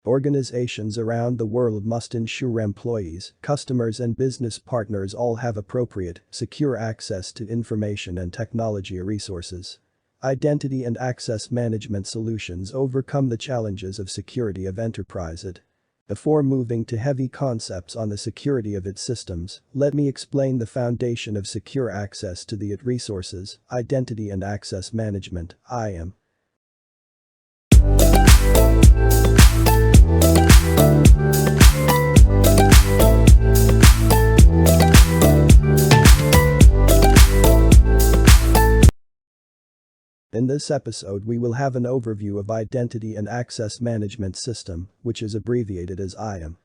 Organizations around the world must ensure employees, customers and business partners all have appropriate, secure access to information and technology resources. Identity and access management solutions overcome the challenges of security of enterprise. Before moving to heavy concepts on the security of its systems, let me explain the foundation of secure access to the IT resources, identity and access management, IAM. In this episode we will have an overview of Identity and Access Management System, which is abbreviated as IAM.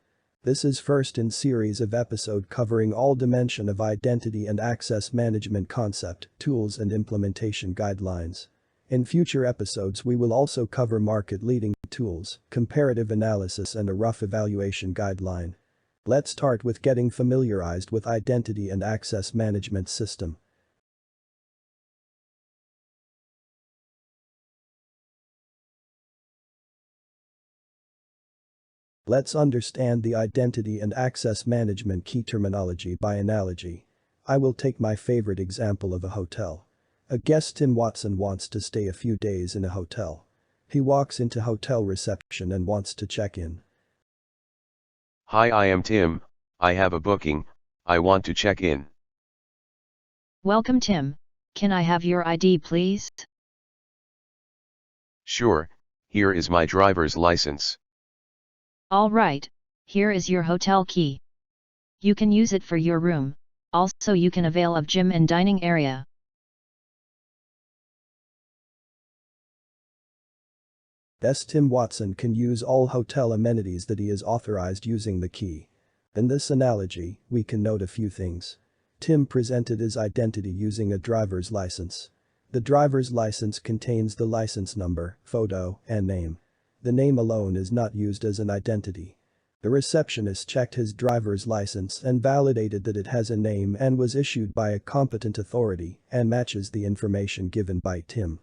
This is first in series of episode covering all dimension of identity and access management concept, tools and implementation guidelines. In future episodes we will also cover market-leading tools, comparative analysis and a rough evaluation guideline. Let's start with getting familiarized with Identity and Access Management System. Let's understand the identity and access management key terminology by analogy. I will take my favorite example of a hotel. A guest Tim Watson wants to stay a few days in a hotel. He walks into hotel reception and wants to check in. Hi, I am Tim, I have a booking, I want to check in. Welcome Tim. Can I have your ID please? Sure, here is my driver's license. All right, here is your hotel key. You can use it for your room, also you can avail of gym and dining area. Tim Watson can use all hotel amenities that he is authorized using the key. In this analogy, we can note a few things. Tim presented his identity using a driver's license. The driver's license contains the license number, photo, and name. The name alone is not used as an identity. The receptionist checked his driver's license and validated that it has a name and was issued by a competent authority and matches the information given by Tim.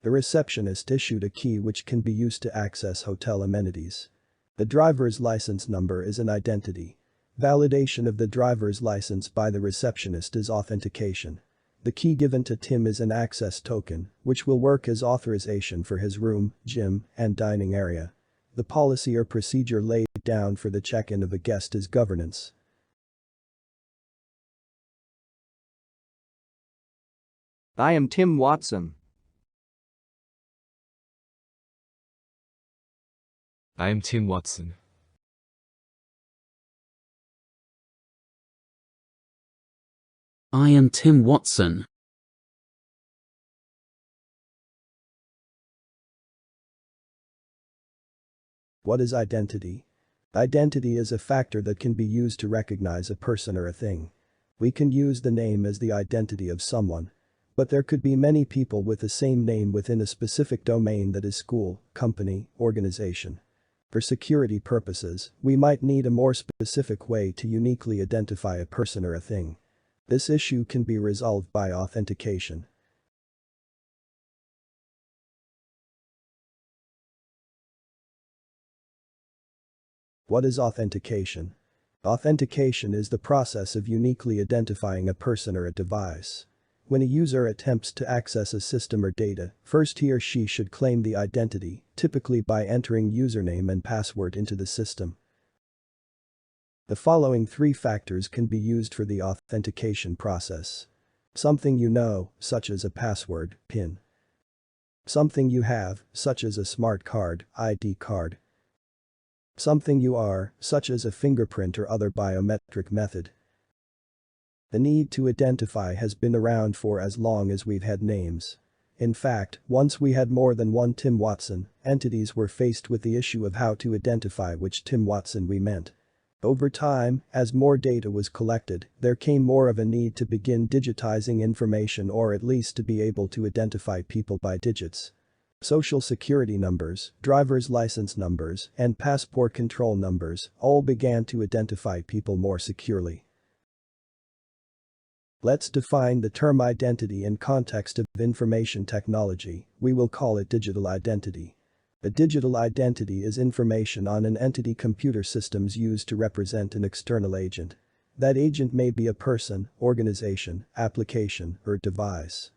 The receptionist issued a key which can be used to access hotel amenities. The driver's license number is an identity. Validation of the driver's license by the receptionist is authentication. The key given to Tim is an access token, which will work as authorization for his room, gym, and dining area. The policy or procedure laid down for the check-in of a guest is governance. I am Tim Watson. I am Tim Watson. I am Tim Watson. What is identity? Identity is a factor that can be used to recognize a person or a thing. We can use the name as the identity of someone. But there could be many people with the same name within a specific domain, that is school, company, organization. For security purposes, we might need a more specific way to uniquely identify a person or a thing. This issue can be resolved by authentication. What is authentication? Authentication is the process of uniquely identifying a person or a device. When a user attempts to access a system or data, first he or she should claim the identity, typically by entering username and password into the system. The following three factors can be used for the authentication process. Something you know, such as a password, PIN. Something you have, such as a smart card, ID card. Something you are, such as a fingerprint or other biometric method. The need to identify has been around for as long as we've had names. In fact, once we had more than one Tim Watson, entities were faced with the issue of how to identify which Tim Watson we meant. Over time, as more data was collected, there came more of a need to begin digitizing information, or at least to be able to identify people by digits. Social security numbers, driver's license numbers, and passport control numbers all began to identify people more securely. Let's define the term identity in context of information technology. We will call it digital identity. A digital identity is information on an entity computer systems used to represent an external agent. That agent may be a person, organization, application, or device.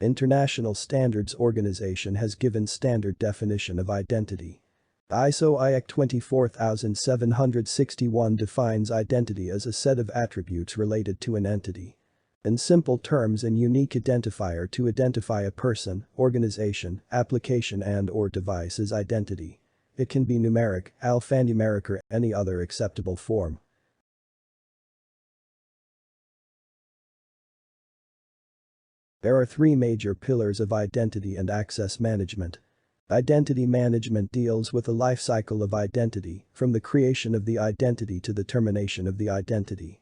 International Standards Organization has given standard definition of identity. ISO IAC 24761 defines identity as a set of attributes related to an entity. In simple terms, a unique identifier to identify a person, organization, application and/or device is identity. It can be numeric, alphanumeric or any other acceptable form. There are three major pillars of identity and access management. Identity management deals with the life cycle of identity, from the creation of the identity to the termination of the identity.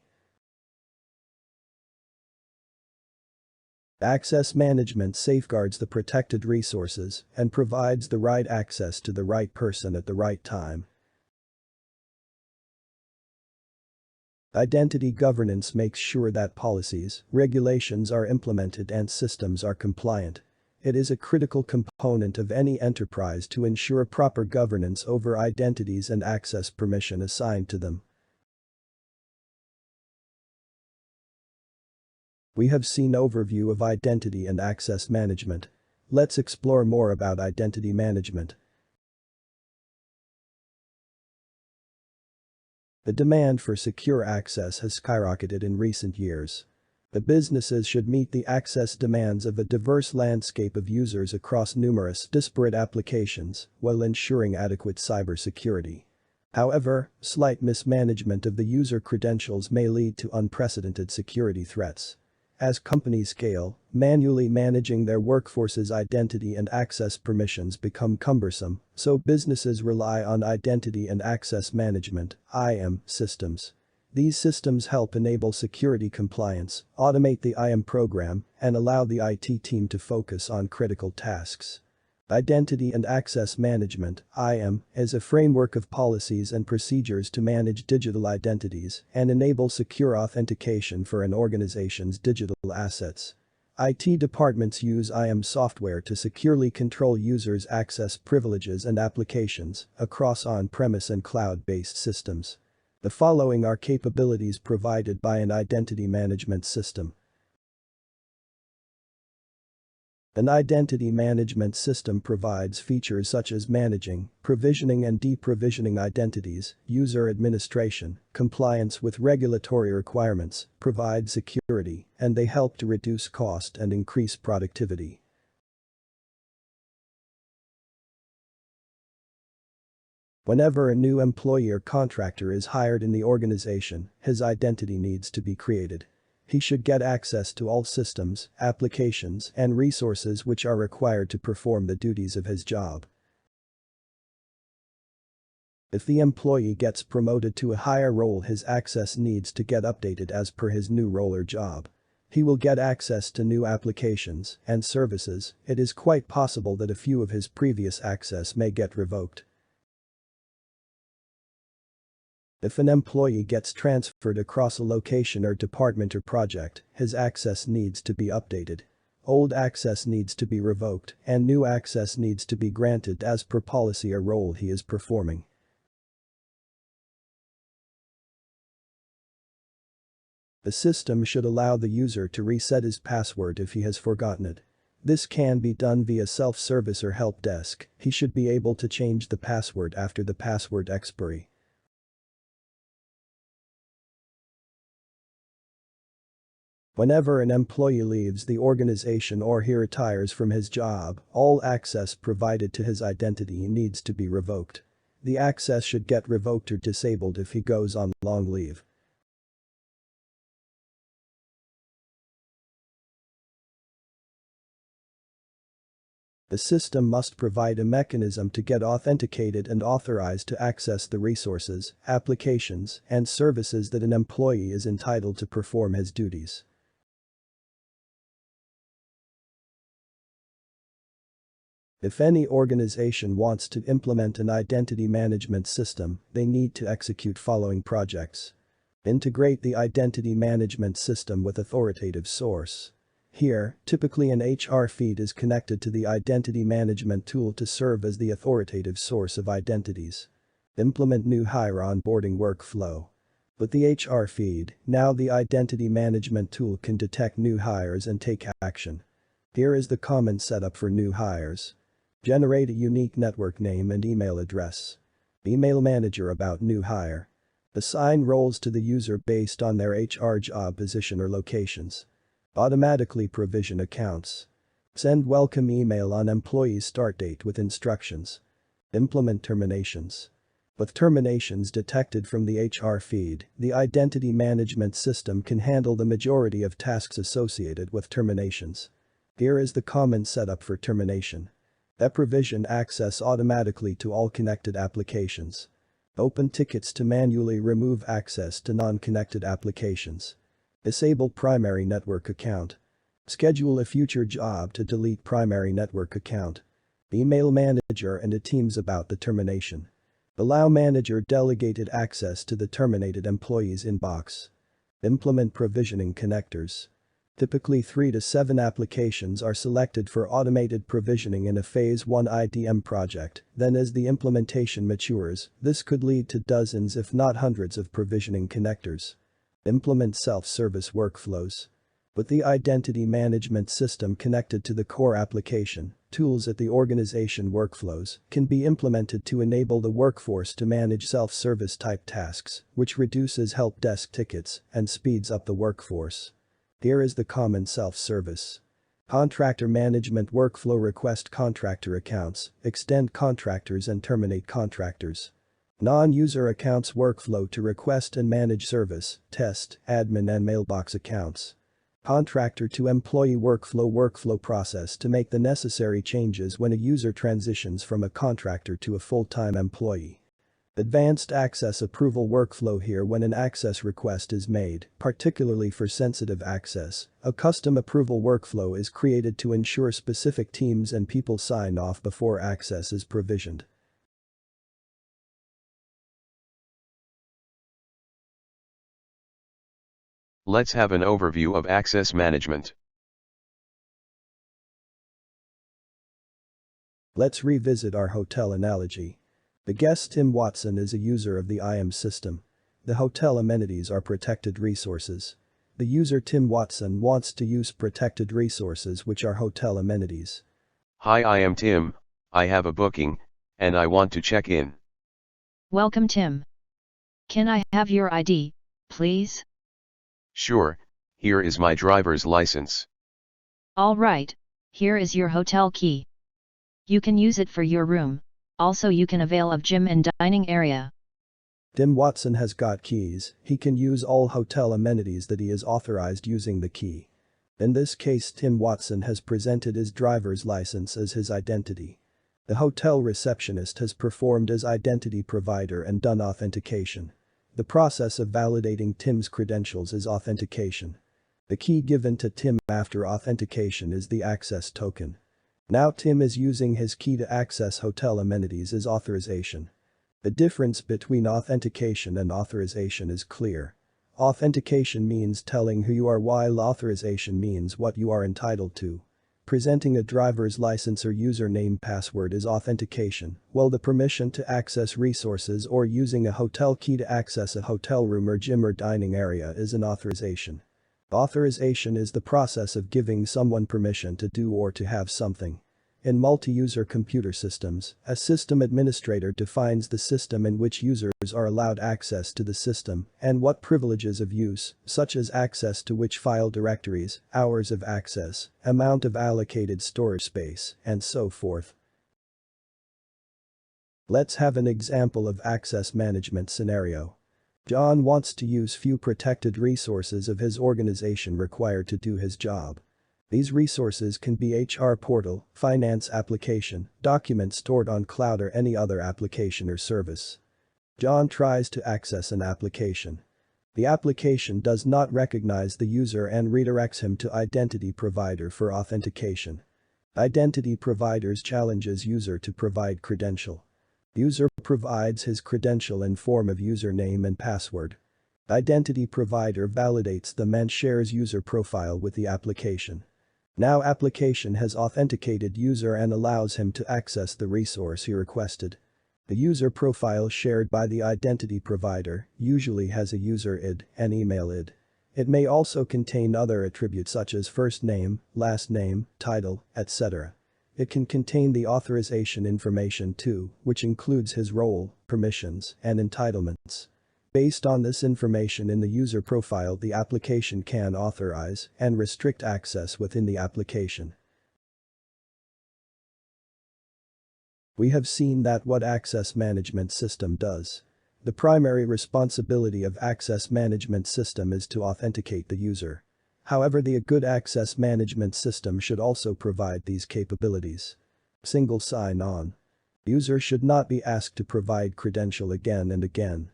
Access management safeguards the protected resources and provides the right access to the right person at the right time. Identity governance makes sure that policies, regulations are implemented and systems are compliant. It is a critical component of any enterprise to ensure proper governance over identities and access permission assigned to them. We have seen overview of identity and access management. Let's explore more about identity management. The demand for secure access has skyrocketed in recent years. The businesses should meet the access demands of a diverse landscape of users across numerous disparate applications while ensuring adequate cybersecurity. However, slight mismanagement of the user credentials may lead to unprecedented security threats. As companies scale, manually managing their workforce's identity and access permissions become cumbersome, so businesses rely on identity and access management (IAM) systems. These systems help enable security compliance, automate the IAM program, and allow the IT team to focus on critical tasks. Identity and Access Management (IAM) is a framework of policies and procedures to manage digital identities and enable secure authentication for an organization's digital assets. IT departments use IAM software to securely control users' access privileges and applications across on-premise and cloud-based systems. The following are capabilities provided by an identity management system. An identity management system provides features such as managing, provisioning and deprovisioning identities, user administration, compliance with regulatory requirements, provide security, and they help to reduce cost and increase productivity. Whenever a new employee or contractor is hired in the organization, his identity needs to be created. He should get access to all systems, applications, and resources which are required to perform the duties of his job. If the employee gets promoted to a higher role, his access needs to get updated as per his new role or job. He will get access to new applications and services. It is quite possible that a few of his previous access may get revoked. If an employee gets transferred across a location or department or project, his access needs to be updated. Old access needs to be revoked, and new access needs to be granted as per policy or role he is performing. The system should allow the user to reset his password if he has forgotten it. This can be done via self-service or help desk. He should be able to change the password after the password expiry. Whenever an employee leaves the organization or he retires from his job, all access provided to his identity needs to be revoked. The access should get revoked or disabled if he goes on long leave. The system must provide a mechanism to get authenticated and authorized to access the resources, applications, and services that an employee is entitled to perform his duties. If any organization wants to implement an identity management system, they need to execute following projects. Integrate the identity management system with authoritative source. Here, typically an HR feed is connected to the identity management tool to serve as the authoritative source of identities. Implement new hire onboarding workflow. With the HR feed, now the identity management tool can detect new hires and take action. Here is the common setup for new hires. Generate a unique network name and email address. Email manager about new hire. Assign roles to the user based on their HR job position or locations. Automatically provision accounts. Send welcome email on employee's start date with instructions. Implement terminations. With terminations detected from the HR feed, the identity management system can handle the majority of tasks associated with terminations. Here is the common setup for termination. Provision access automatically to all connected applications. Open tickets to manually remove access to non-connected applications. Disable primary network account. Schedule a future job to delete primary network account. Email manager and the teams about the termination. Allow manager delegated access to the terminated employee's inbox. Implement provisioning connectors. Typically 3 to 7 applications are selected for automated provisioning in a Phase 1 IDM project, then as the implementation matures, this could lead to dozens if not hundreds of provisioning connectors. Implement self-service workflows. With the identity management system connected to the core application, tools at the organization workflows can be implemented to enable the workforce to manage self-service type tasks, which reduces help desk tickets and speeds up the workforce. Here is the common self-service. Contractor management workflow. Request contractor accounts, extend contractors and terminate contractors. Non-user accounts workflow to request and manage service, test, admin and mailbox accounts. Contractor to employee workflow process to make the necessary changes when a user transitions from a contractor to a full-time employee. Advanced access approval workflow. Here when an access request is made, particularly for sensitive access, a custom approval workflow is created to ensure specific teams and people sign off before access is provisioned. Let's have an overview of access management. Let's revisit our hotel analogy. The guest Tim Watson is a user of the IAM system. The hotel amenities are protected resources. The user Tim Watson wants to use protected resources, which are hotel amenities. Hi, I am Tim, I have a booking, and I want to check in. Welcome Tim. Can I have your ID, please? Sure, here is my driver's license. All right, here is your hotel key. You can use it for your room, also you can avail of gym and dining area. Tim Watson has got keys, he can use all hotel amenities that he is authorized using the key. In this case Tim Watson has presented his driver's license as his identity. The hotel receptionist has performed as identity provider and done authentication. The process of validating Tim's credentials is authentication. The key given to Tim after authentication is the access token. Now Tim is using his key to access hotel amenities as authorization. The difference between authentication and authorization is clear. Authentication means telling who you are, while authorization means what you are entitled to. Presenting a driver's license or username password is authentication, while the permission to access resources or using a hotel key to access a hotel room or gym or dining area is an authorization. Authorization is the process of giving someone permission to do or to have something. In multi-user computer systems, a system administrator defines the system in which users are allowed access to the system and what privileges of use, such as access to which file directories, hours of access, amount of allocated storage space, and so forth. Let's have an example of access management scenario. John wants to use few protected resources of his organization required to do his job. These resources can be HR portal, finance application, documents stored on cloud or any other application or service. John tries to access an application. The application does not recognize the user and redirects him to identity provider for authentication. Identity providers challenges user to provide credential. User provides his credential in form of username and password. Identity provider validates them and shares user profile with the application. Now application has authenticated user and allows him to access the resource he requested. The user profile shared by the identity provider usually has a user ID and email ID. It may also contain other attributes such as first name, last name, title, etc. It can contain the authorization information too, which includes his role, permissions, and entitlements. Based on this information in the user profile, the application can authorize and restrict access within the application. We have seen that what access management system does. The primary responsibility of access management system is to authenticate the user. However, the good access management system should also provide these capabilities. Single sign-on. User should not be asked to provide credential again and again.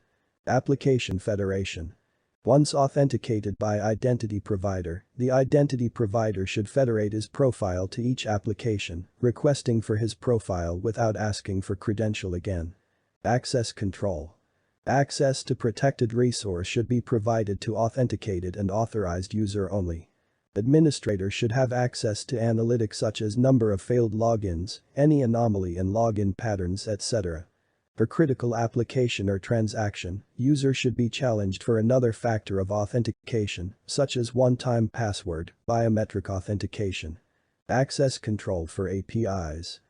Application federation. Once authenticated by identity provider, the identity provider should federate his profile to each application, requesting for his profile without asking for credential again. Access control. Access to protected resource should be provided to authenticated and authorized user only. Administrator should have access to analytics such as number of failed logins, any anomaly in login patterns, etc. For critical application or transaction, user should be challenged for another factor of authentication, such as one-time password, biometric authentication. Access control for APIs.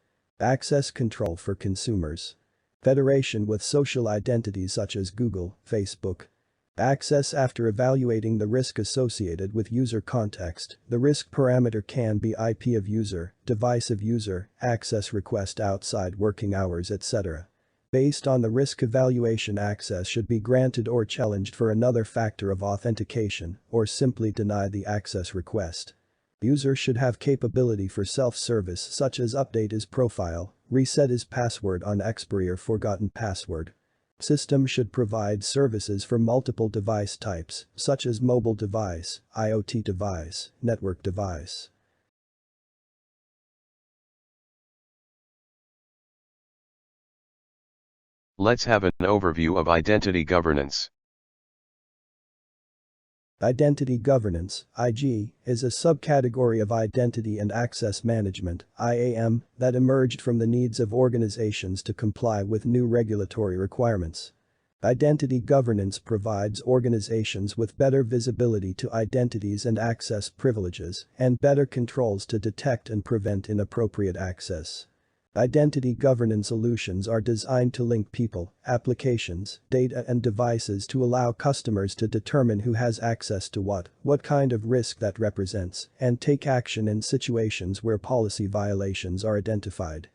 Access control for consumers. Federation with social identities such as Google, Facebook. Access after evaluating the risk associated with user context. The risk parameter can be IP of user, device of user, access request outside working hours, etc. Based on the risk evaluation, access should be granted or challenged for another factor of authentication, or simply deny the access request. User should have capability for self-service such as update his profile, reset his password on expiry or forgotten password. System should provide services for multiple device types, such as mobile device, IoT device, network device. Let's have an overview of identity governance. Identity governance, IG, is a subcategory of identity and access management, IAM, that emerged from the needs of organizations to comply with new regulatory requirements. Identity governance provides organizations with better visibility to identities and access privileges, and better controls to detect and prevent inappropriate access. Identity governance solutions are designed to link people, applications, data and devices to allow customers to determine who has access to what kind of risk that represents, and take action in situations where policy violations are identified.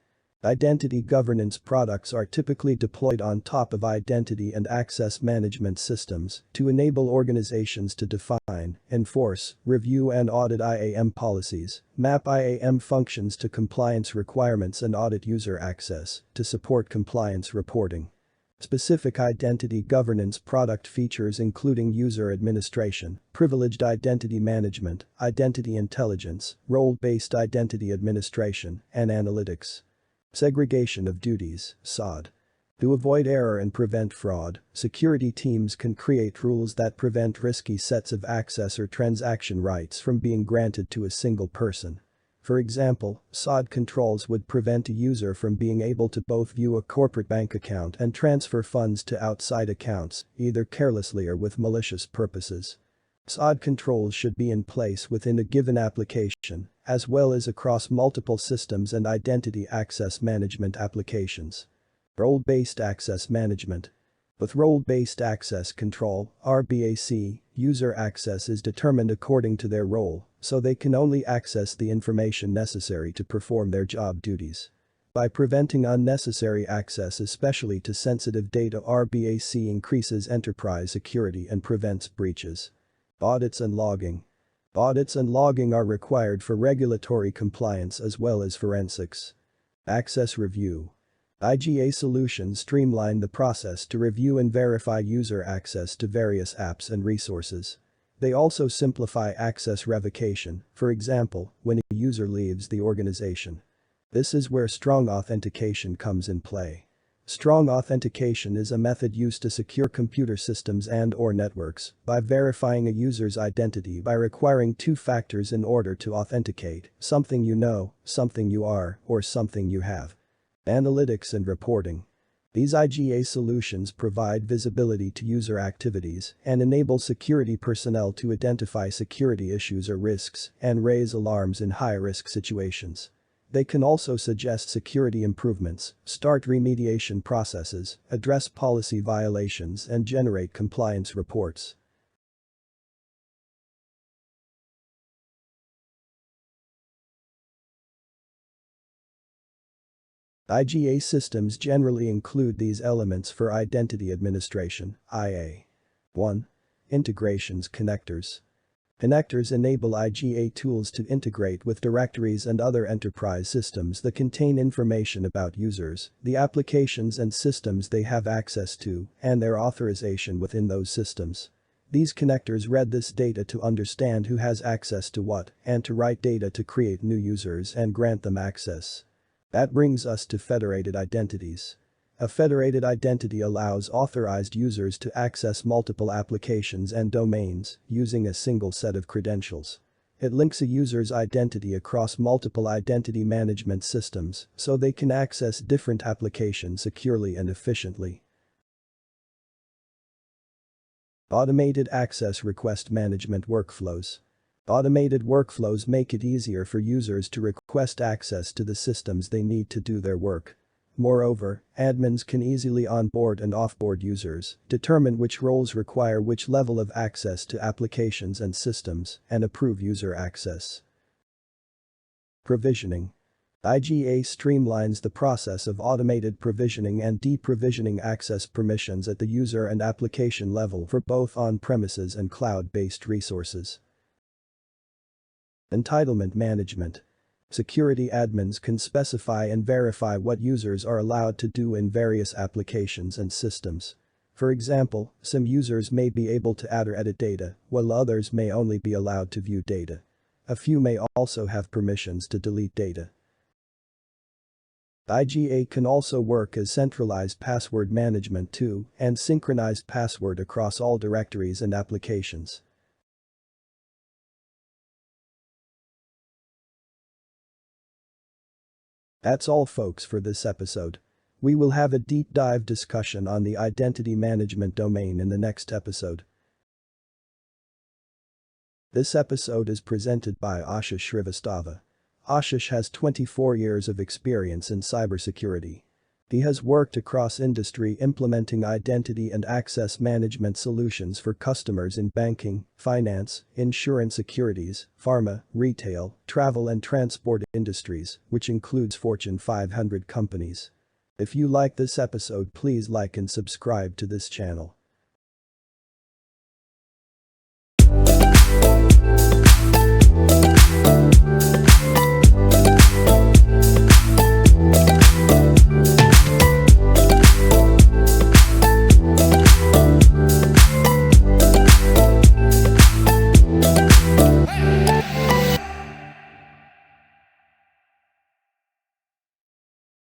Identity governance products are typically deployed on top of identity and access management systems to enable organizations to define, enforce, review and audit IAM policies, map IAM functions to compliance requirements and audit user access to support compliance reporting. Specific identity governance product features including user administration, privileged identity management, identity intelligence, role-based identity administration, and analytics. Segregation of duties, SOD. To avoid error and prevent fraud, security teams can create rules that prevent risky sets of access or transaction rights from being granted to a single person. For example, SOD controls would prevent a user from being able to both view a corporate bank account and transfer funds to outside accounts, either carelessly or with malicious purposes. SOD controls should be in place within a given application, as well as across multiple systems and identity access management applications. Role-based access management. With role-based access control, RBAC, user access is determined according to their role, so they can only access the information necessary to perform their job duties. By preventing unnecessary access, especially to sensitive data, RBAC increases enterprise security and prevents breaches. Audits and logging. Audits and logging are required for regulatory compliance as well as forensics. Access review. IGA solutions streamline the process to review and verify user access to various apps and resources. They also simplify access revocation, for example, when a user leaves the organization. This is where strong authentication comes in play. Strong authentication is a method used to secure computer systems and/or networks by verifying a user's identity by requiring two factors in order to authenticate: something you know, something you are, or something you have. Analytics and reporting. These IGA solutions provide visibility to user activities and enable security personnel to identify security issues or risks and raise alarms in high-risk situations. They can also suggest security improvements, start remediation processes, address policy violations, and generate compliance reports. IGA systems generally include these elements for identity administration, IA. 1. Integrations connectors. Connectors enable IGA tools to integrate with directories and other enterprise systems that contain information about users, the applications and systems they have access to, and their authorization within those systems. These connectors read this data to understand who has access to what and to write data to create new users and grant them access. That brings us to federated identities. A federated identity allows authorized users to access multiple applications and domains using a single set of credentials. It links a user's identity across multiple identity management systems so they can access different applications securely and efficiently. Automated access request management workflows. Automated workflows make it easier for users to request access to the systems they need to do their work. Moreover, admins can easily onboard and offboard users, determine which roles require which level of access to applications and systems, and approve user access. Provisioning. IGA streamlines the process of automated provisioning and deprovisioning access permissions at the user and application level for both on-premises and cloud-based resources. Entitlement management. Security admins can specify and verify what users are allowed to do in various applications and systems. For example, some users may be able to add or edit data, while others may only be allowed to view data. A few may also have permissions to delete data. IGA can also work as centralized password management too, and synchronized password across all directories and applications. That's all folks for this episode. We will have a deep dive discussion on the identity management domain in the next episode. This episode is presented by Ashish Shrivastava. Ashish has 24 years of experience in cybersecurity. He has worked across industry implementing identity and access management solutions for customers in banking, finance, insurance, securities, pharma, retail, travel and transport industries, which includes Fortune 500 companies. If you like this episode, please like and subscribe to this channel.